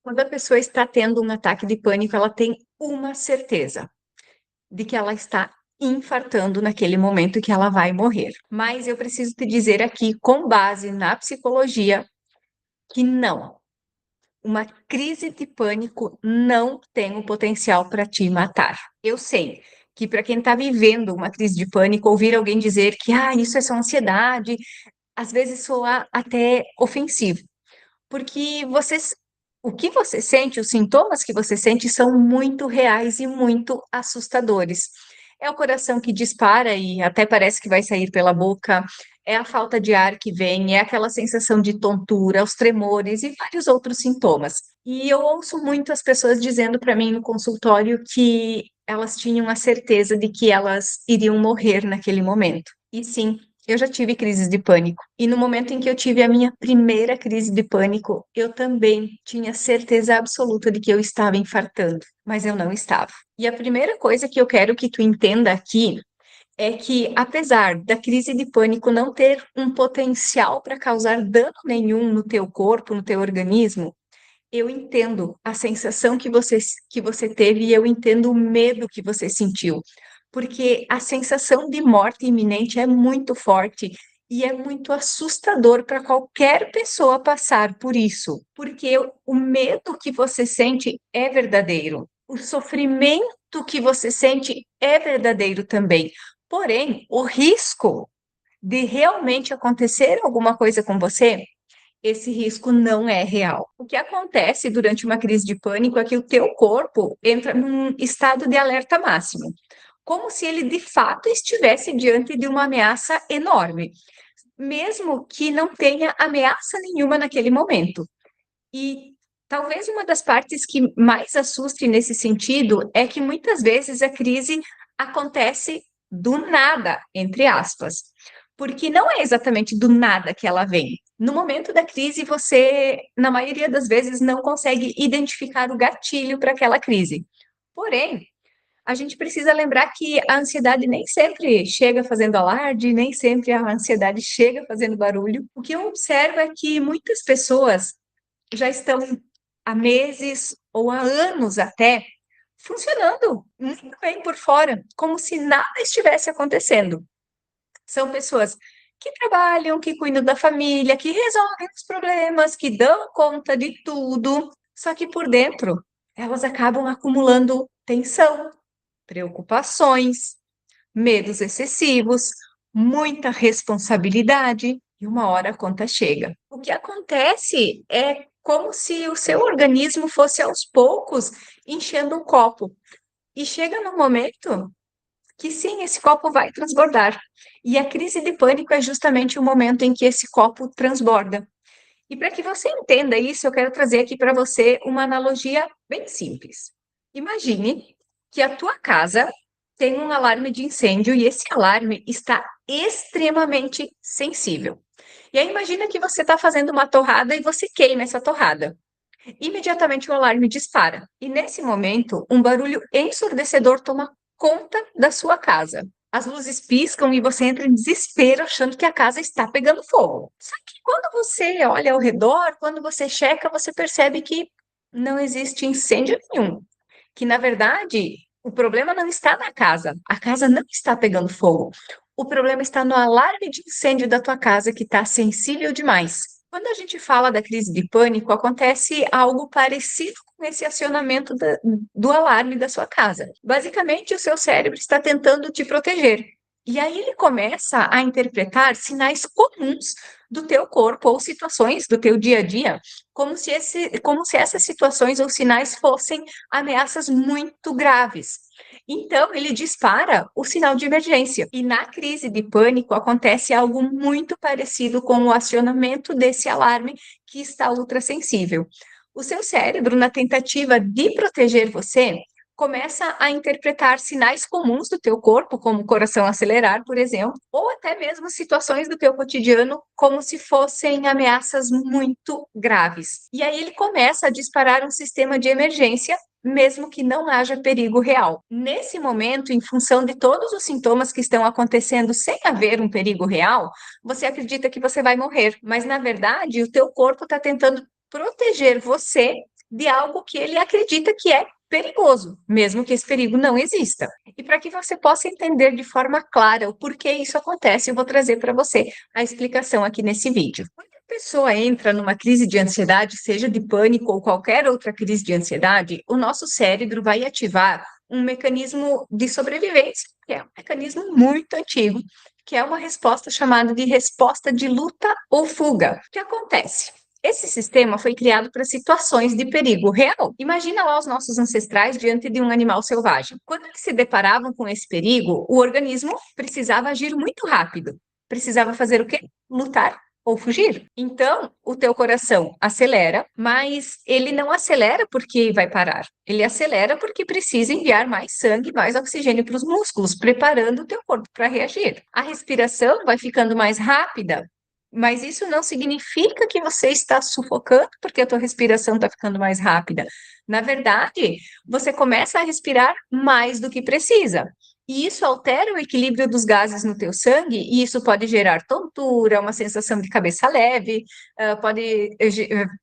Quando a pessoa está tendo um ataque de pânico, ela tem uma certeza de que ela está infartando naquele momento que ela vai morrer. Mas eu preciso te dizer aqui, com base na psicologia, que não. Uma crise de pânico não tem o potencial para te matar. Eu sei que para quem está vivendo uma crise de pânico, ouvir alguém dizer que isso é só ansiedade, às vezes soa até ofensivo, porque o que você sente, os sintomas que você sente são muito reais e muito assustadores. É o coração que dispara e até parece que vai sair pela boca, é a falta de ar que vem, é aquela sensação de tontura, os tremores e vários outros sintomas. E eu ouço muito as pessoas dizendo para mim no consultório que elas tinham a certeza de que elas iriam morrer naquele momento. E sim, eu já tive crises de pânico. E no momento em que eu tive a minha primeira crise de pânico, eu também tinha certeza absoluta de que eu estava infartando, mas eu não estava. E a primeira coisa que eu quero que tu entenda aqui é que, apesar da crise de pânico não ter um potencial para causar dano nenhum no teu corpo, no teu organismo, eu entendo a sensação que você teve e eu entendo o medo que você sentiu, porque a sensação de morte iminente é muito forte e é muito assustador para qualquer pessoa passar por isso, porque o medo que você sente é verdadeiro, o sofrimento que você sente é verdadeiro também. Porém, o risco de realmente acontecer alguma coisa com você, esse risco não é real. O que acontece durante uma crise de pânico é que o teu corpo entra num estado de alerta máximo, como se ele de fato estivesse diante de uma ameaça enorme, mesmo que não tenha ameaça nenhuma naquele momento. E talvez uma das partes que mais assuste nesse sentido é que muitas vezes a crise acontece do nada, entre aspas, porque não é exatamente do nada que ela vem. No momento da crise, você, na maioria das vezes, não consegue identificar o gatilho para aquela crise. Porém, a gente precisa lembrar que a ansiedade nem sempre chega fazendo alarde, nem sempre a ansiedade chega fazendo barulho. O que eu observo é que muitas pessoas já estão há meses ou há anos até funcionando muito bem por fora, como se nada estivesse acontecendo. São pessoas que trabalham, que cuidam da família, que resolvem os problemas, que dão conta de tudo, só que por dentro elas acabam acumulando tensão, preocupações, medos excessivos, muita responsabilidade, e uma hora a conta chega. O que acontece é como se o seu organismo fosse aos poucos enchendo um copo. E chega num momento que sim, esse copo vai transbordar. E a crise de pânico é justamente o momento em que esse copo transborda. E para que você entenda isso, eu quero trazer aqui para você uma analogia bem simples. Imagine que a tua casa tem um alarme de incêndio e esse alarme está extremamente sensível. E aí imagina que você está fazendo uma torrada e você queima essa torrada. Imediatamente o alarme dispara. E nesse momento, um barulho ensurdecedor toma conta da sua casa. As luzes piscam e você entra em desespero achando que a casa está pegando fogo. Só que quando você olha ao redor, quando você checa, você percebe que não existe incêndio nenhum. Que na verdade, o problema não está na casa. A casa não está pegando fogo. O problema está no alarme de incêndio da tua casa que está sensível demais. Quando a gente fala da crise de pânico, acontece algo parecido com esse acionamento do alarme da sua casa. Basicamente, o seu cérebro está tentando te proteger. E aí ele começa a interpretar sinais comuns do teu corpo ou situações do teu dia a dia, como se essas situações ou sinais fossem ameaças muito graves. Então, ele dispara o sinal de emergência. E na crise de pânico acontece algo muito parecido com o acionamento desse alarme que está ultrassensível. O seu cérebro, na tentativa de proteger você, começa a interpretar sinais comuns do teu corpo, como o coração acelerar, por exemplo, ou até mesmo situações do teu cotidiano como se fossem ameaças muito graves. E aí ele começa a disparar um sistema de emergência mesmo que não haja perigo real. Nesse momento, em função de todos os sintomas que estão acontecendo sem haver um perigo real, você acredita que você vai morrer, mas na verdade o teu corpo está tentando proteger você de algo que ele acredita que é perigoso, mesmo que esse perigo não exista. E para que você possa entender de forma clara o porquê isso acontece, eu vou trazer para você a explicação aqui nesse vídeo. Quando a pessoa entra numa crise de ansiedade, seja de pânico ou qualquer outra crise de ansiedade, o nosso cérebro vai ativar um mecanismo de sobrevivência, que é um mecanismo muito antigo, que é uma resposta chamada de resposta de luta ou fuga. O que acontece? Esse sistema foi criado para situações de perigo real. Imagina lá os nossos ancestrais diante de um animal selvagem. Quando eles se deparavam com esse perigo, o organismo precisava agir muito rápido. Precisava fazer o quê? Lutar ou fugir. Então, o teu coração acelera, mas ele não acelera porque vai parar. Ele acelera porque precisa enviar mais sangue, mais oxigênio para os músculos, preparando o teu corpo para reagir. A respiração vai ficando mais rápida, mas isso não significa que você está sufocando porque a tua respiração está ficando mais rápida. Na verdade, você começa a respirar mais do que precisa. E isso altera o equilíbrio dos gases no teu sangue, e isso pode gerar tontura, uma sensação de cabeça leve, pode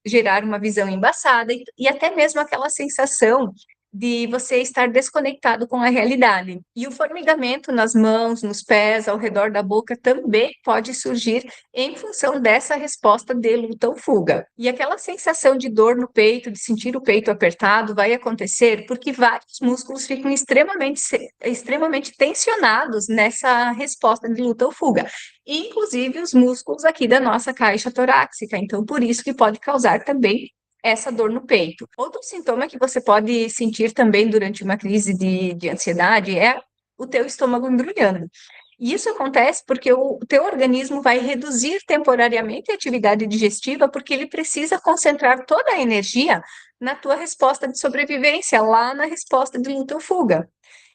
gerar uma visão embaçada, e até mesmo aquela sensação de você estar desconectado com a realidade. E o formigamento nas mãos, nos pés, ao redor da boca também pode surgir em função dessa resposta de luta ou fuga. E aquela sensação de dor no peito, de sentir o peito apertado, vai acontecer porque vários músculos ficam extremamente tensionados nessa resposta de luta ou fuga, inclusive os músculos aqui da nossa caixa torácica. Então, por isso que pode causar também essa dor no peito. Outro sintoma que você pode sentir também durante uma crise de ansiedade é o teu estômago embrulhando. E isso acontece porque o teu organismo vai reduzir temporariamente a atividade digestiva, porque ele precisa concentrar toda a energia na tua resposta de sobrevivência, lá na resposta de luta ou fuga.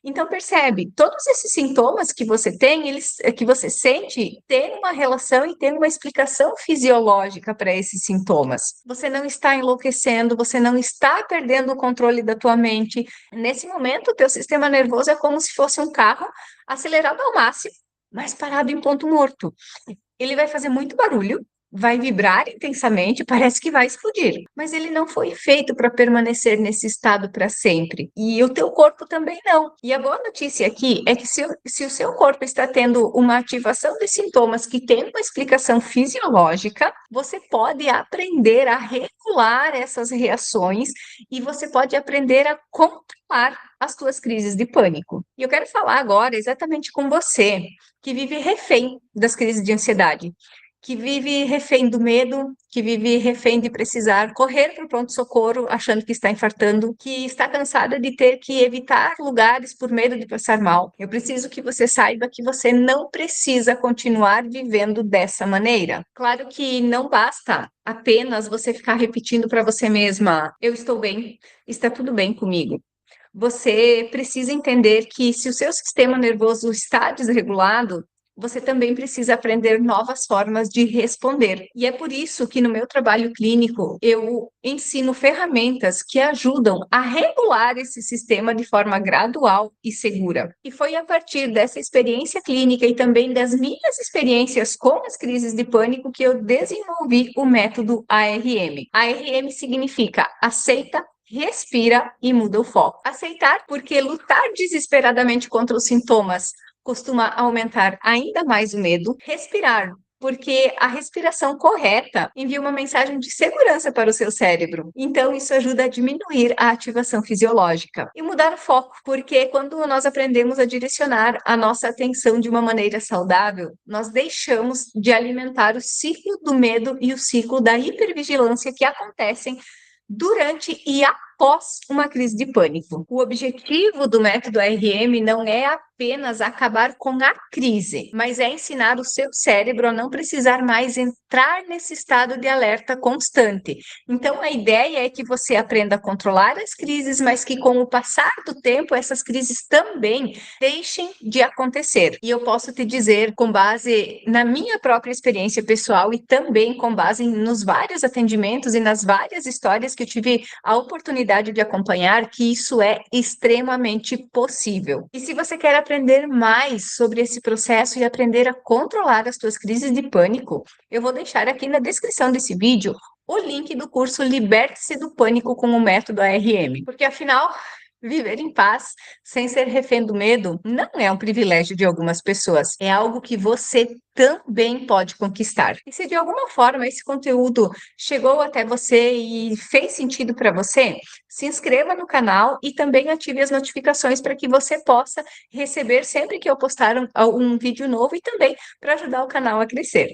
Então, percebe, todos esses sintomas que você tem, que você sente, têm uma relação e têm uma explicação fisiológica para esses sintomas. Você não está enlouquecendo, você não está perdendo o controle da tua mente. Nesse momento, o teu sistema nervoso é como se fosse um carro acelerado ao máximo, mas parado em ponto morto. Ele vai fazer muito barulho, vai vibrar intensamente, parece que vai explodir, mas ele não foi feito para permanecer nesse estado para sempre. E o teu corpo também não. E a boa notícia aqui é que se o seu corpo está tendo uma ativação de sintomas que tem uma explicação fisiológica, você pode aprender a regular essas reações e você pode aprender a controlar as tuas crises de pânico. E eu quero falar agora exatamente com você, que vive refém das crises de ansiedade, que vive refém do medo, que vive refém de precisar correr para o pronto-socorro achando que está infartando, que está cansada de ter que evitar lugares por medo de passar mal. Eu preciso que você saiba que você não precisa continuar vivendo dessa maneira. Claro que não basta apenas você ficar repetindo para você mesma: eu estou bem, está tudo bem comigo. Você precisa entender que se o seu sistema nervoso está desregulado, você também precisa aprender novas formas de responder. E é por isso que no meu trabalho clínico eu ensino ferramentas que ajudam a regular esse sistema de forma gradual e segura. E foi a partir dessa experiência clínica e também das minhas experiências com as crises de pânico que eu desenvolvi o método ARM. ARM significa aceita, respira e muda o foco. Aceitar, porque lutar desesperadamente contra os sintomas costuma aumentar ainda mais o medo. Respirar, porque a respiração correta envia uma mensagem de segurança para o seu cérebro. Então, isso ajuda a diminuir a ativação fisiológica. E mudar o foco, porque quando nós aprendemos a direcionar a nossa atenção de uma maneira saudável, nós deixamos de alimentar o ciclo do medo e o ciclo da hipervigilância que acontecem durante e após uma crise de pânico. O objetivo do método ARM não é apenas acabar com a crise, mas é ensinar o seu cérebro a não precisar mais entrar nesse estado de alerta constante. Então, a ideia é que você aprenda a controlar as crises, mas que com o passar do tempo, essas crises também deixem de acontecer. E eu posso te dizer, com base na minha própria experiência pessoal e também com base nos vários atendimentos e nas várias histórias que eu tive a oportunidade de acompanhar, que isso é extremamente possível. E se você quer aprender mais sobre esse processo e aprender a controlar as suas crises de pânico, eu vou deixar aqui na descrição desse vídeo o link do curso Liberte-se do Pânico com o Método ARM, porque afinal, viver em paz, sem ser refém do medo, não é um privilégio de algumas pessoas, é algo que você também pode conquistar. E se de alguma forma esse conteúdo chegou até você e fez sentido para você, se inscreva no canal e também ative as notificações para que você possa receber sempre que eu postar um vídeo novo e também para ajudar o canal a crescer.